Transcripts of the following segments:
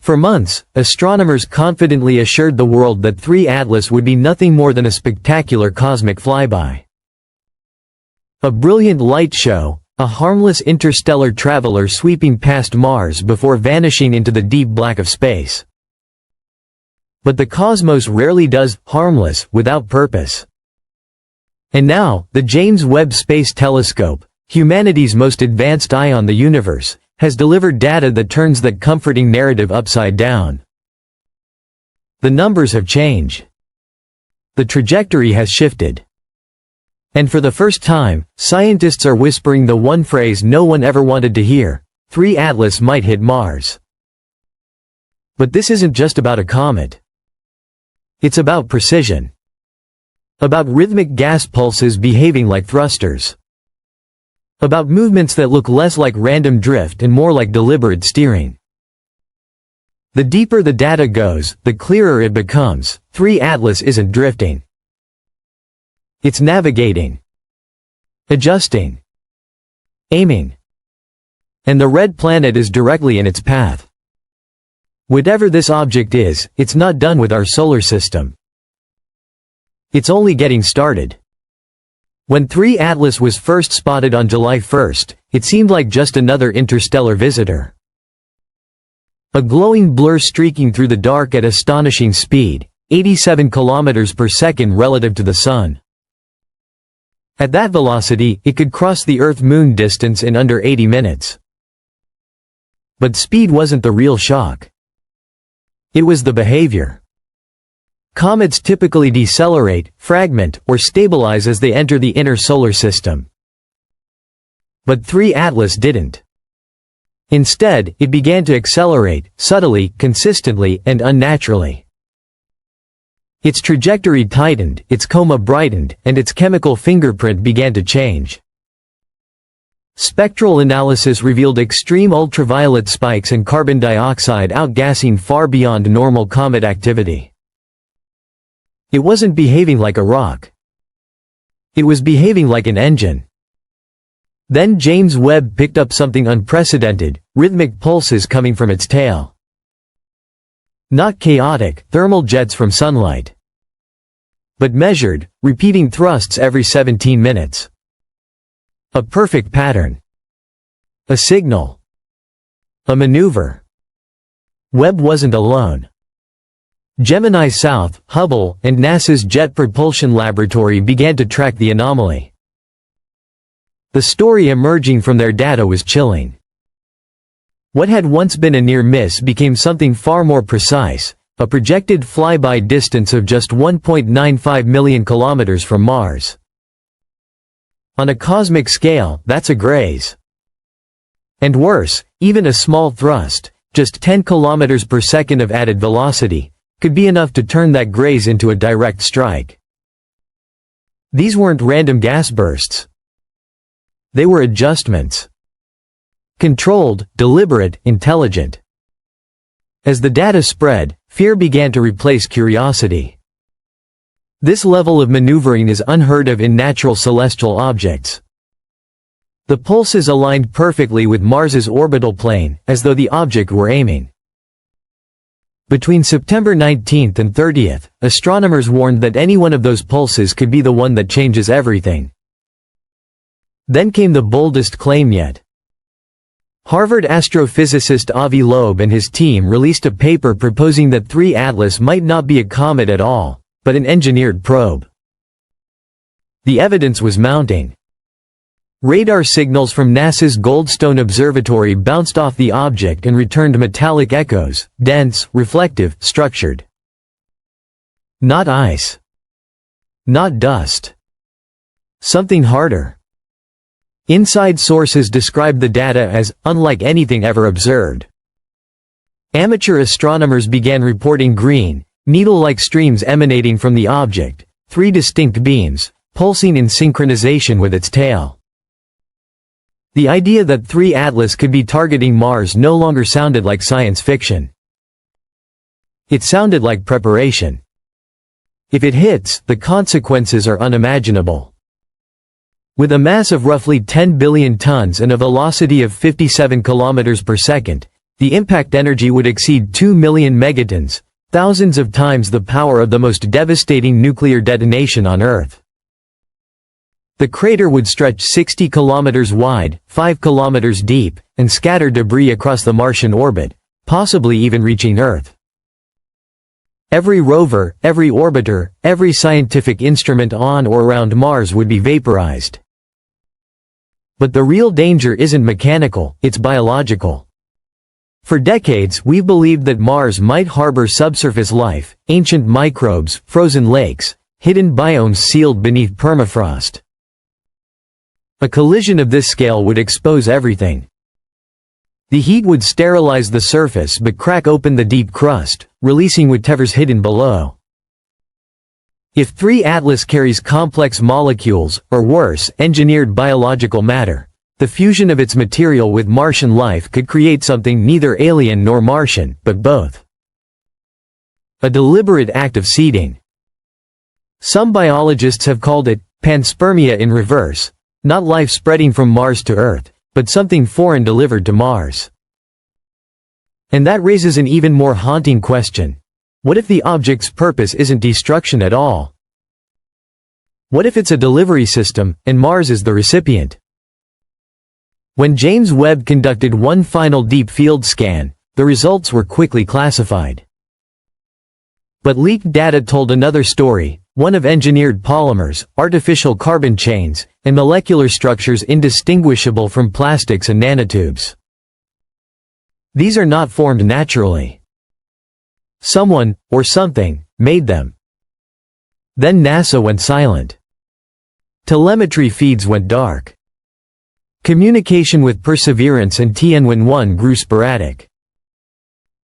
For months, astronomers confidently assured the world that 3 Atlas would be nothing more than a spectacular cosmic flyby. A brilliant light show, a harmless interstellar traveler sweeping past Mars before vanishing into the deep black of space. But the cosmos rarely does harmless without purpose. And now, the James Webb Space Telescope, humanity's most advanced eye on the universe, has delivered data that turns that comforting narrative upside down. The numbers have changed. The trajectory has shifted. And for the first time, scientists are whispering the one phrase no one ever wanted to hear: 3 Atlas might hit Mars. But this isn't just about a comet. It's about precision. About rhythmic gas pulses behaving like thrusters. About movements that look less like random drift and more like deliberate steering. The deeper the data goes, the clearer it becomes: 3 Atlas isn't drifting. It's navigating. Adjusting. Aiming. And the red planet is directly in its path. Whatever this object is, it's not done with our solar system. It's only getting started. When 3 Atlas was first spotted on July 1st, it seemed like just another interstellar visitor. A glowing blur streaking through the dark at astonishing speed, 87 kilometers per second relative to the Sun. At that velocity, it could cross the Earth-Moon distance in under 80 minutes. But speed wasn't the real shock. It was the behavior. Comets typically decelerate, fragment, or stabilize as they enter the inner solar system. But 3 Atlas didn't. Instead, it began to accelerate, subtly, consistently, and unnaturally. Its trajectory tightened, its coma brightened, and its chemical fingerprint began to change. Spectral analysis revealed extreme ultraviolet spikes and carbon dioxide outgassing far beyond normal comet activity. It wasn't behaving like a rock. It was behaving like an engine. Then James Webb picked up something unprecedented: rhythmic pulses coming from its tail. Not chaotic, thermal jets from sunlight. But measured, repeating thrusts every 17 minutes. A perfect pattern. A signal. A maneuver. Webb wasn't alone. Gemini South, Hubble, and NASA's Jet Propulsion Laboratory began to track the anomaly. The story emerging from their data was chilling. What had once been a near miss became something far more precise: a projected flyby distance of just 1.95 million kilometers from Mars. On a cosmic scale, that's a graze. And worse, even a small thrust, just 10 kilometers per second of added velocity, could be enough to turn that graze into a direct strike. These weren't random gas bursts. They were adjustments. Controlled, deliberate, intelligent. As the data spread, fear began to replace curiosity. This level of maneuvering is unheard of in natural celestial objects. The pulses aligned perfectly with Mars's orbital plane, as though the object were aiming. Between September 19th and 30th, astronomers warned that any one of those pulses could be the one that changes everything. Then came the boldest claim yet. Harvard astrophysicist Avi Loeb and his team released a paper proposing that 3 Atlas might not be a comet at all, but an engineered probe. The evidence was mounting. Radar signals from NASA's Goldstone Observatory bounced off the object and returned metallic echoes, dense, reflective, structured. Not ice. Not dust. Something harder. Inside sources described the data as unlike anything ever observed. Amateur astronomers began reporting green, needle-like streams emanating from the object, 3 distinct beams, pulsing in synchronization with its tail. The idea that 3 Atlas could be targeting Mars no longer sounded like science fiction. It sounded like preparation. If it hits, the consequences are unimaginable. With a mass of roughly 10 billion tons and a velocity of 57 kilometers per second, The impact energy would exceed 2 million megatons, thousands of times the power of the most devastating nuclear detonation on Earth. The crater would stretch 60 kilometers wide, 5 kilometers deep, and scatter debris across the Martian orbit, possibly even reaching Earth. Every rover, every orbiter, every scientific instrument on or around Mars would be vaporized. But the real danger isn't mechanical, it's biological. For decades, we've believed that Mars might harbor subsurface life, ancient microbes, frozen lakes, hidden biomes sealed beneath permafrost. A collision of this scale would expose everything. The heat would sterilize the surface but crack open the deep crust, releasing whatever's hidden below. If 3 Atlas carries complex molecules, or worse, engineered biological matter, the fusion of its material with Martian life could create something neither alien nor Martian, but both. A deliberate act of seeding. Some biologists have called it panspermia in reverse, not life spreading from Mars to Earth, but something foreign delivered to Mars. And that raises an even more haunting question. What if the object's purpose isn't destruction at all? What if it's a delivery system, and Mars is the recipient? When James Webb conducted one final deep field scan, the results were quickly classified. But leaked data told another story, one of engineered polymers, artificial carbon chains, and molecular structures indistinguishable from plastics and nanotubes. These are not formed naturally. Someone, or something, made them. Then NASA went silent. Telemetry feeds went dark. Communication with Perseverance and Tianwen-1 grew sporadic.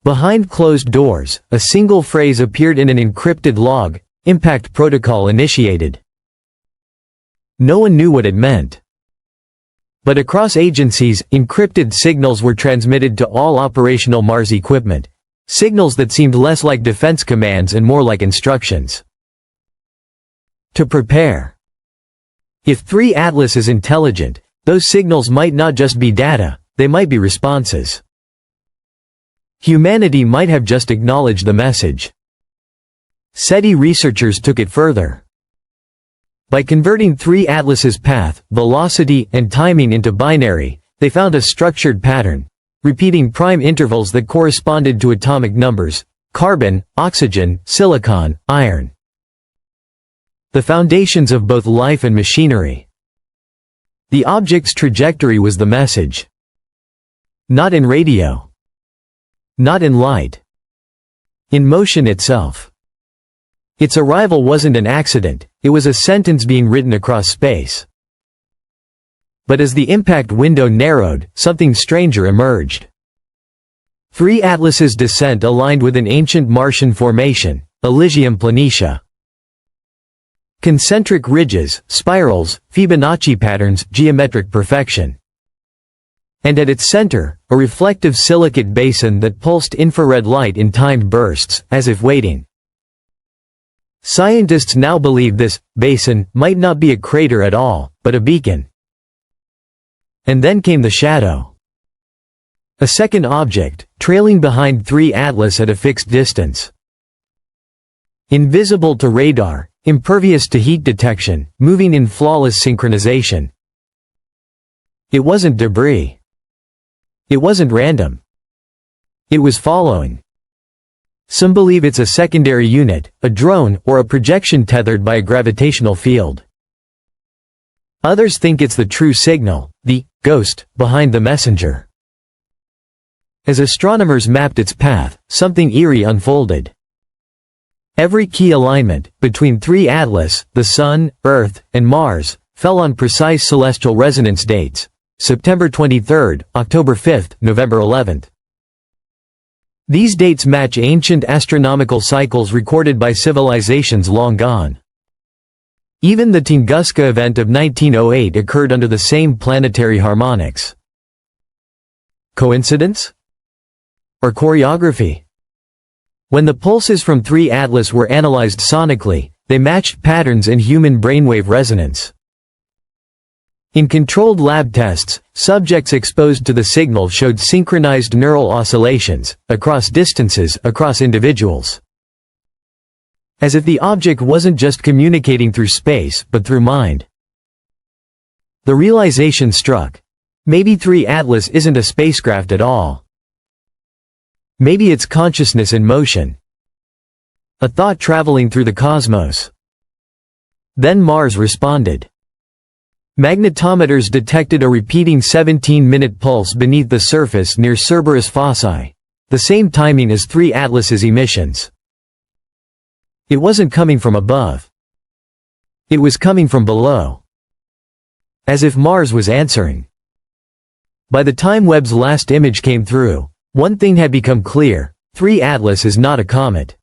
Behind closed doors, a single phrase appeared in an encrypted log: impact protocol initiated. No one knew what it meant. But across agencies, encrypted signals were transmitted to all operational Mars equipment, signals that seemed less like defense commands and more like instructions. To prepare. If 3 Atlas is intelligent, those signals might not just be data, they might be responses. Humanity might have just acknowledged the message. SETI researchers took it further. By converting 3 Atlas's path, velocity, and timing into binary, they found a structured pattern, repeating prime intervals that corresponded to atomic numbers: carbon, oxygen, silicon, iron. The foundations of both life and machinery. The object's trajectory was the message. Not in radio. Not in light. In motion itself. Its arrival wasn't an accident, it was a sentence being written across space. But as the impact window narrowed, something stranger emerged. 3 Atlas's descent aligned with an ancient Martian formation, Elysium Planitia. Concentric ridges, spirals, Fibonacci patterns, geometric perfection. And at its center, a reflective silicate basin that pulsed infrared light in timed bursts, as if waiting. Scientists now believe this basin might not be a crater at all, but a beacon. And then came the shadow. A second object, trailing behind 3 Atlas at a fixed distance. Invisible to radar, impervious to heat detection, moving in flawless synchronization. It wasn't debris. It wasn't random. It was following. Some believe it's a secondary unit, a drone, or a projection tethered by a gravitational field. Others think it's the true signal, the ghost, behind the messenger. As astronomers mapped its path, something eerie unfolded. Every key alignment, between 3 Atlas, the Sun, Earth, and Mars, fell on precise celestial resonance dates: September 23, October 5, November 11. These dates match ancient astronomical cycles recorded by civilizations long gone. Even the Tunguska event of 1908 occurred under the same planetary harmonics. Coincidence? Or choreography? When the pulses from 3 Atlas were analyzed sonically, they matched patterns in human brainwave resonance. In controlled lab tests, subjects exposed to the signal showed synchronized neural oscillations, across distances, across individuals. As if the object wasn't just communicating through space, but through mind. The realization struck. Maybe 3 Atlas isn't a spacecraft at all. Maybe it's consciousness in motion. A thought traveling through the cosmos. Then Mars responded. Magnetometers detected a repeating 17-minute pulse beneath the surface near Cerberus Fossae, the same timing as 3 Atlas's emissions. It wasn't coming from above. It was coming from below. As if Mars was answering. By the time Webb's last image came through, one thing had become clear: 3 Atlas is not a comet.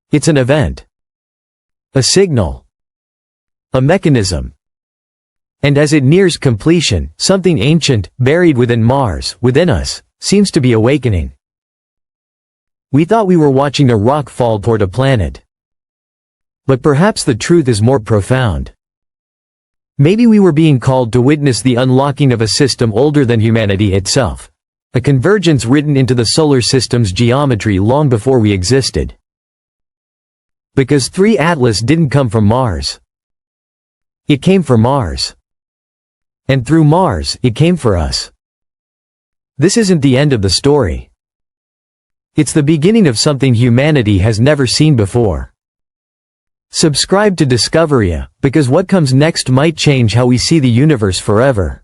It's an event. A signal. A mechanism. And as it nears completion, something ancient, buried within Mars, within us, seems to be awakening. We thought we were watching a rock fall toward a planet. But perhaps the truth is more profound. Maybe we were being called to witness the unlocking of a system older than humanity itself. A convergence written into the solar system's geometry long before we existed. Because 3 Atlas didn't come from Mars. It came from Mars. And through Mars, it came for us. This isn't the end of the story. It's the beginning of something humanity has never seen before. Subscribe to Discoveria, because what comes next might change how we see the universe forever.